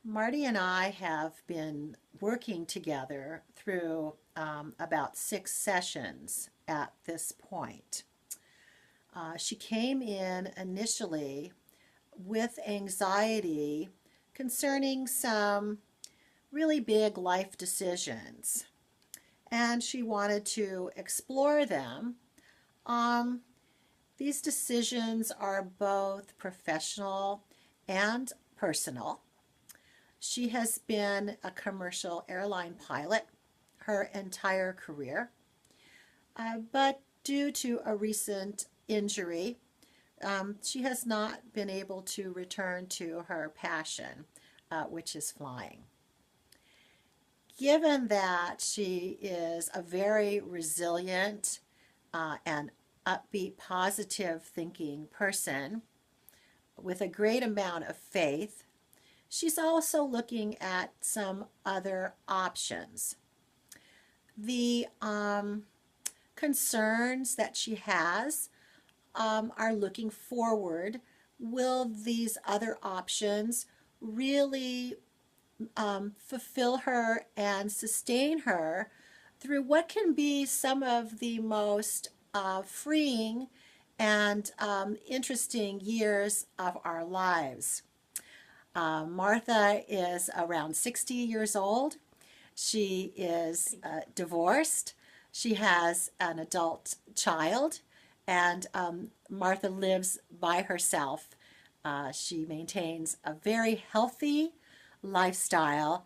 Marty and I have been working together through about 6 sessions at this point. She came in initially with anxiety concerning some really big life decisions, and she wanted to explore them. Um, these decisions are both professional and personal. She has been a commercial airline pilot her entire career, but due to a recent injury, she has not been able to return to her passion, which is flying. Given that she is a very resilient and upbeat, positive thinking person with a great amount of faith, she's also looking at some other options. The concerns that she has are looking forward. Will these other options really fulfill her and sustain her through what can be some of the most freeing and interesting years of our lives? Martha is around 60 years old. She is divorced. She has an adult child, and Martha lives by herself. She maintains a very healthy lifestyle,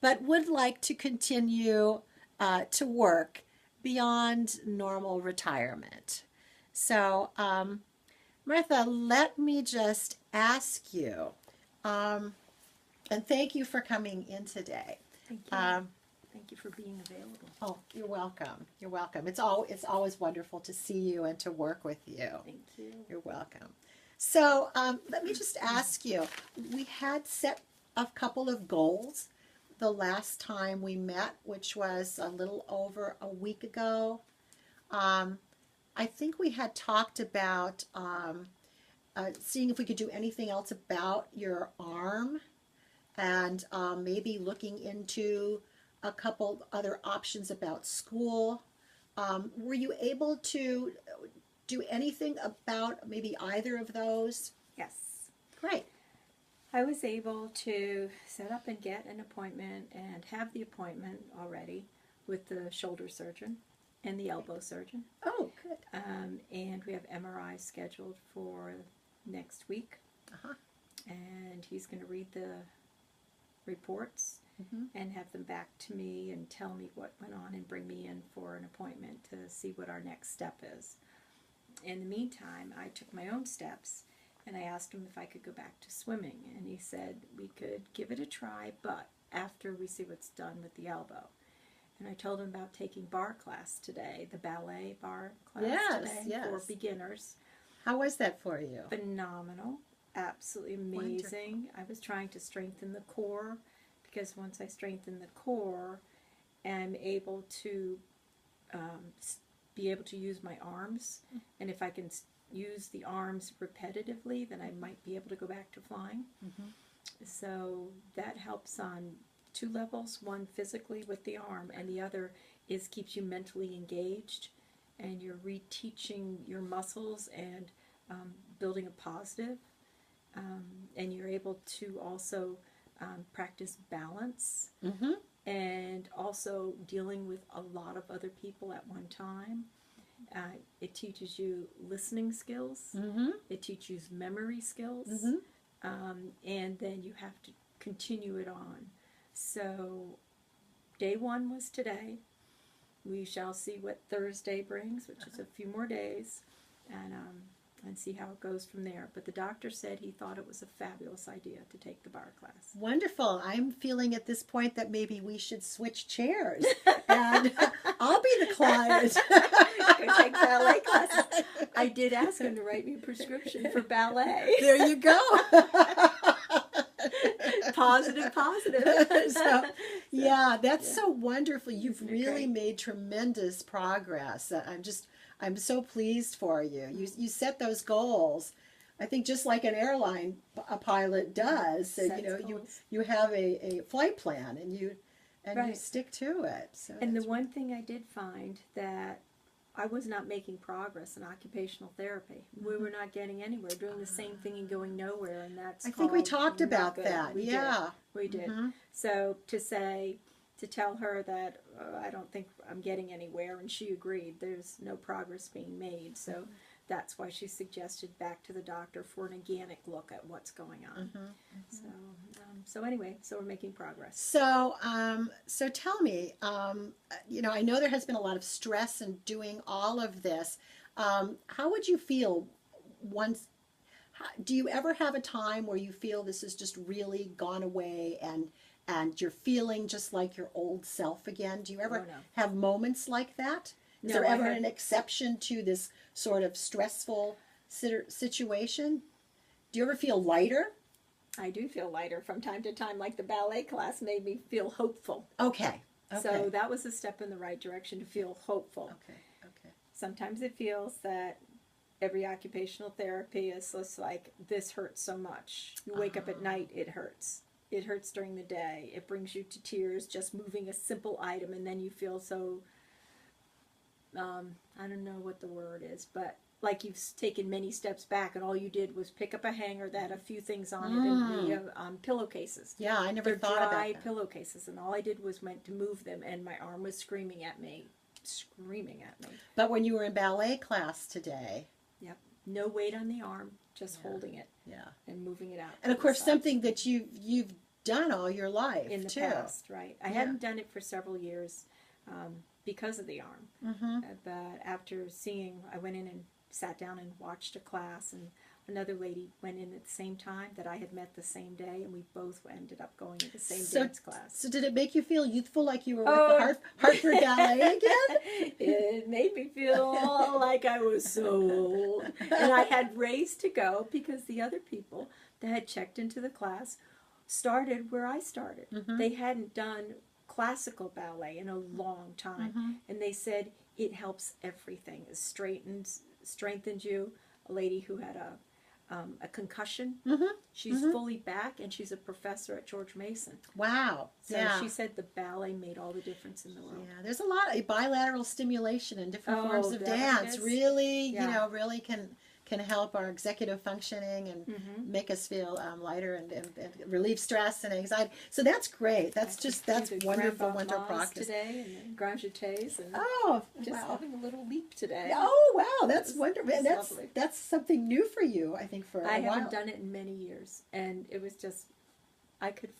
but would like to continue to work beyond normal retirement. So, Martha, let me just ask you, and thank you for coming in today. Thank you. Thank you for being available. Oh, you're welcome. You're welcome. It's always wonderful to see you and to work with you. Thank you. You're welcome. So let me just ask you, we had set a couple of goals the last time we met, which was a little over a week ago. I think we had talked about seeing if we could do anything else about your arm, and maybe looking into a couple other options about school. Were you able to do anything about maybe either of those? Yes. Great. I was able to set up and get an appointment and have the appointment already with the shoulder surgeon and the elbow surgeon. Oh, good. And we have MRI scheduled for next week. Uh-huh. And he's going to read the reports and have them back to me and tell me what went on and bring me in for an appointment to see what our next step is. In the meantime, I took my own steps and I asked him if I could go back to swimming, and he said we could give it a try, but after we see what's done with the elbow. And I told him about taking bar class today, the ballet bar class today for beginners. How was that for you? Phenomenal. Absolutely amazing. Wonderful. I was trying to strengthen the core, because once I strengthen the core, I'm able to be able to use my arms. And if I can use the arms repetitively, then I might be able to go back to flying. So that helps on 2 levels. One, physically with the arm, and the other is keeps you mentally engaged, and you're reteaching your muscles and building a positive. And you're able to also practice balance and also dealing with a lot of other people at one time. It teaches you listening skills. It teaches memory skills. And then you have to continue it on. So day 1 was today. We shall see what Thursday brings, which is a few more days, and see how it goes from there. But the doctor said he thought it was a fabulous idea to take the bar class. Wonderful. I'm feeling at this point that maybe we should switch chairs, and I'll be the client. Go take ballet classes. I did ask him to write me a prescription for ballet. There you go. Positive. Yeah, that's so wonderful. You've really made tremendous progress. I'm so pleased for you. You set those goals I think just like an airline a pilot does, so, Sets goals. you have a flight plan and you Right. stick to it. So And the that's- one thing I did find that I was not making progress in occupational therapy. We were not getting anywhere, doing the same thing and going nowhere, and that's I think we called talked not about good. that. We Yeah. did. We did. Mhm. So to tell her that I don't think I'm getting anywhere, and she agreed. There's no progress being made. So that's why she suggested back to the doctor for an organic look at what's going on. So anyway, so we're making progress. So, so tell me, I know there has been a lot of stress in doing all of this. How would you feel once? Do you ever have a time where you feel this has just really gone away and you're feeling just like your old self again? Do you ever Oh, no. have moments like that? Is No, there I ever have- an exception to this sort of stressful situation? Do you ever feel lighter? I do feel lighter from time to time, like the ballet class made me feel hopeful. Okay. So that was a step in the right direction to feel hopeful. Okay. Okay. Sometimes it feels that every occupational therapy is just like, this hurts so much. You wake up at night, it hurts. It hurts during the day. It brings you to tears just moving a simple item, and then you feel so, I don't know what the word is, but like you've taken many steps back and all you did was pick up a hanger that had a few things on it and the pillowcases. Yeah, I never They're thought dry about that. pillowcases, and all I did was went to move them, and my arm was screaming at me. But when you were in ballet class today, Yep. No weight on the arm, just holding it yeah, and moving it out. and of to the course sides. something that you've done all your life In the too. past, right? I Yeah. hadn't done it for several years because of the arm. Mm-hmm. But after I went in and sat down and watched a class, and another lady went in at the same time that I had met the same day, and we both ended up going to the same dance class. So did it make you feel youthful, like you were with Oh. the Hartford Ballet again? It made me feel like I was so old. And I had raised to go because the other people that had checked into the class started where I started. Mhm. They hadn't done classical ballet in a long time. Mhm. And they said it helps everything. It strengthens you. A lady who had a concussion, Mhm. she's Mhm. fully back, and she's a professor at George Mason. Wow. So yeah. she said the ballet made all the difference in the world. Yeah, there's a lot of bilateral stimulation in different Oh, forms of that dance. is- Really, yeah. really can help our executive functioning and Mhm. make us feel lighter and relieve stress and anxiety. So that's great. That's The wonderful grand winter battements practice. today and the grand jetés and Oh, just wow. having a little leap today. Oh, wow. That's It's- wonderful. it's And that's lovely. that's something new for you, I think, for a I while. haven't done it in many years, and it was just I could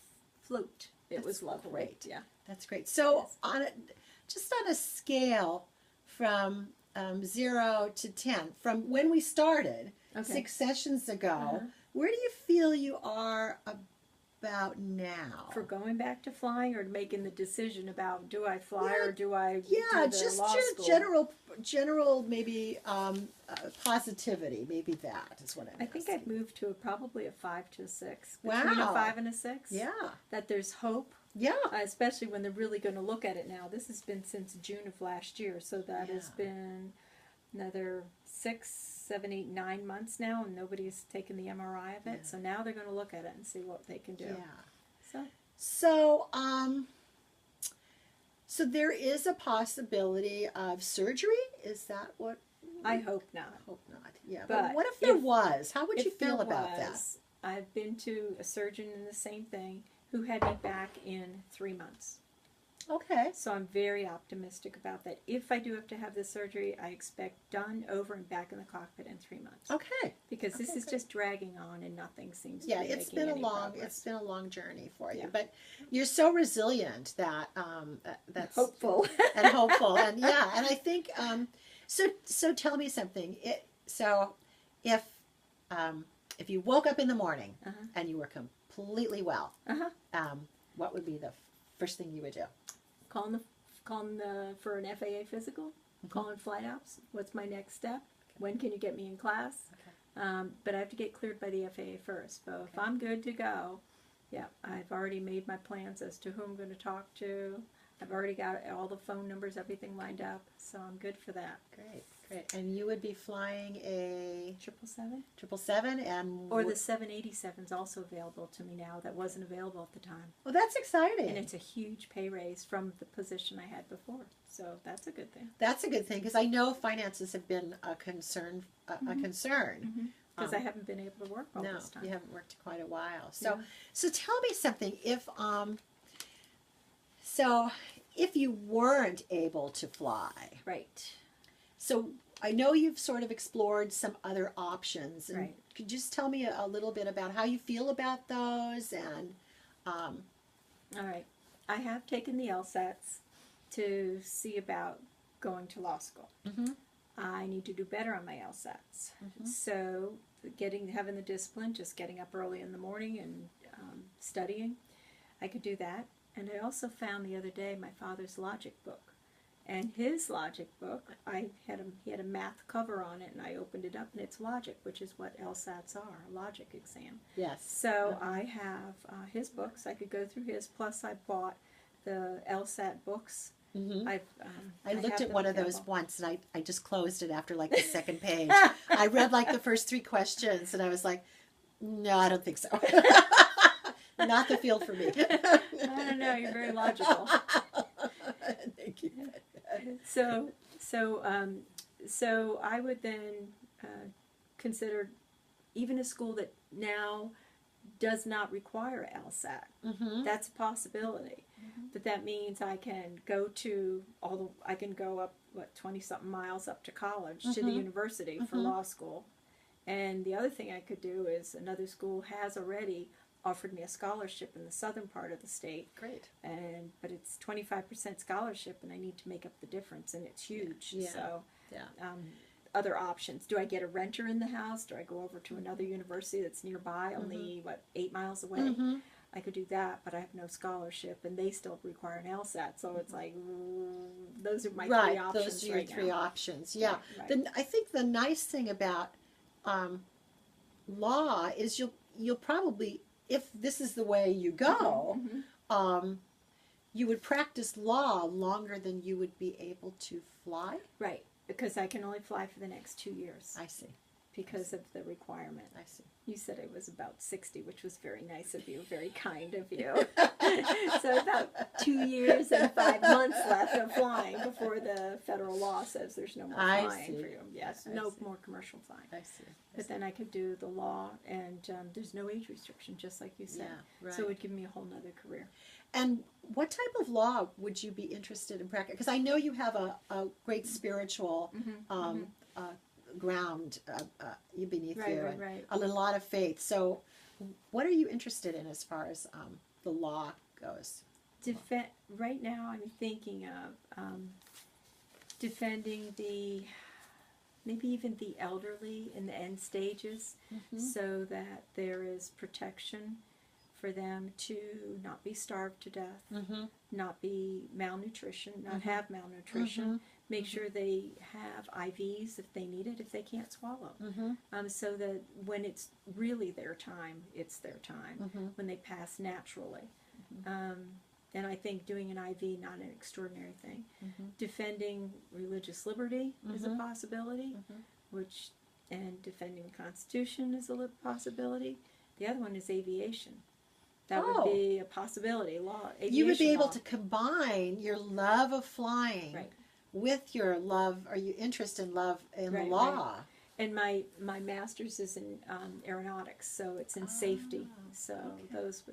float. It That's was lovely. great. Yeah. That's great. So, Yes. just on a scale from 0 to 10, from when we started Okay. 6 sessions ago, Uh-huh. where do you feel you are about now? For going back to flying or making the decision about do I fly Yeah, or do I yeah, do the just law your school? general maybe positivity. Maybe that is what I'm I think asking. I've moved to probably a 5 to a 6. Between a Wow. 5 and a 6. Yeah, That there's hope. yeah. Especially when they're really going to look at it now. This has been since June of last year, so that has Yeah. been another 6, 7, 8, 9 months now, and nobody's taken the MRI of it. Yeah. So now they're going to look at it and see what they can do. Yeah. So So, so there is a possibility of surgery. Is that what? I hope not. I hope not. Yeah, But but what if there if- was? How would you If there feel about that? was, I've been to a surgeon in the same thing who had me back in 3 months. Okay. So I'm very optimistic about that. If I do have to have the surgery, I expect done, over, and back in the cockpit in 3 months. Okay. Because this Okay, is great. just dragging on and nothing seems Yeah, to be it's making been a any long progress. journey for you, Yeah. but you're so resilient that that's Hopeful. and hopeful, and yeah, and I think so tell me something. So if you woke up in the morning Uh-huh. and you were completely well, Uh-huh. what would be the first thing you would do? Calling for an FAA physical, Mm-hmm. calling flight ops. What's my next step? When can you get me in class? Okay. But I have to get cleared by the FAA first. So if I'm good to go, yeah, I've already made my plans as to who I'm going to talk to. I've already got all the phone numbers, everything lined up, so I'm good for that. Great. Great. And you would be flying a 777. 777 and Or the 787 is also available to me now that wasn't available at the time. well, that's exciting. And it's a huge pay raise from the position I had before. So that's a good thing. That's a good thing because I know finances have been a concern. A concern. Because I haven't been able to work all No, this time. you haven't worked in quite a while. So, so tell me something. If you weren't able to fly, Right. so I know you've sort of explored some other options. And Right. could you just tell me a little bit about how you feel about those? And All right. I have taken the LSATs to see about going to law school. I need to do better on my LSATs. So having the discipline, just getting up early in the morning and studying, I could do that. And I also found the other day my father's logic book. And his logic book, he had a math cover on it, and I opened it up, and it's logic, which is what LSATs are, a logic exam. yes. So I have his books. I could go through his. Plus, I bought the LSAT books. I have looked at them one of those available. once, and I just closed it after like the second page. I read like the first 3 questions, and I was like, no, I don't think so. Not the field for me. I don't know. You're very logical. Thank you. So I would then consider even a school that now does not require LSAT. That's a possibility. But that means I can go up 20-something miles up to college to the university for law school. And the other thing I could do is another school has already offered me a scholarship in the southern part of the state. Great. But it's 25% scholarship, and I need to make up the difference, and it's huge. Yeah. So, Yeah. other options. Do I get a renter in the house? Do I go over to another university that's nearby, only 8 miles away? I could do that, but I have no scholarship, and they still require an LSAT. So it's like those are my 3 options. Those are your right 3 now. options. Yeah. Right. I think the nice thing about law is you'll probably, if this is the way you go, you would practice law longer than you would be able to fly. Right, because I can only fly for the next 2 years I see. because of the requirement. I see. You said it was about 60, which was very nice of you, very kind of you. So about 2 years and 5 months left of flying before the federal law says there's no more I flying see. for you. Yes, I no see. more commercial flying. I see. But then I could do the law, and there's no age restriction, just like you said. Yeah, right. So it would give me a whole nother career. And what type of law would you be interested in practicing? Because I know you have a great spiritual ground beneath Right, you, right, and right. a lot of faith. So, what are you interested in as far as the law goes? Right now, I'm thinking of defending maybe even the elderly in the end stages, so that there is protection for them to not be starved to death, not be malnutrition, not have malnutrition, make sure they have IVs if they need it, if they can't swallow, so that when it's really their time, it's their time, when they pass naturally. And I think doing an IV, not an extraordinary thing. Defending religious liberty is a possibility, and defending the Constitution is a possibility. The other one is aviation. That would be a possibility. You would be able law. to combine your love of flying Right. with your love, or your interest in love in the Right, law. And my master's is in aeronautics, so it's in safety. So those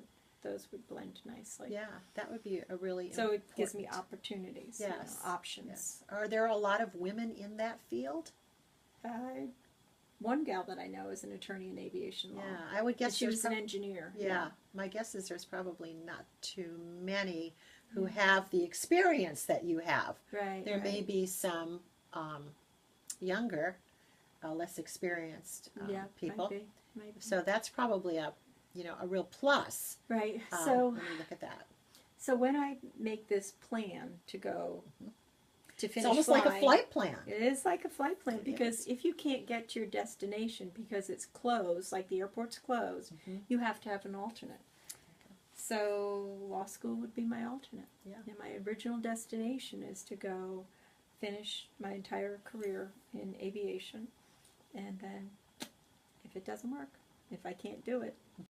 would blend nicely. Yeah, that would be a really So it gives me important- opportunities, Yes, options. Yes. Are there a lot of women in that field? One gal that I know is an attorney in aviation law. Yeah, I would And guess she there's was an engineer. Yeah, my guess is there's probably not too many who have the experience that you have. Right. There may right. be some younger, less experienced people. Might be. So that's probably a real plus. Right. When you look at that, So when I make this plan to go to finish it's almost flying, like a flight plan. It is like a flight plan, It because is. if you can't get to your destination because it's closed, like the airport's closed, you have to have an alternate. So law school would be my alternate. Yeah. And my original destination is to go finish my entire career in aviation, and then if it doesn't work, if I can't do it,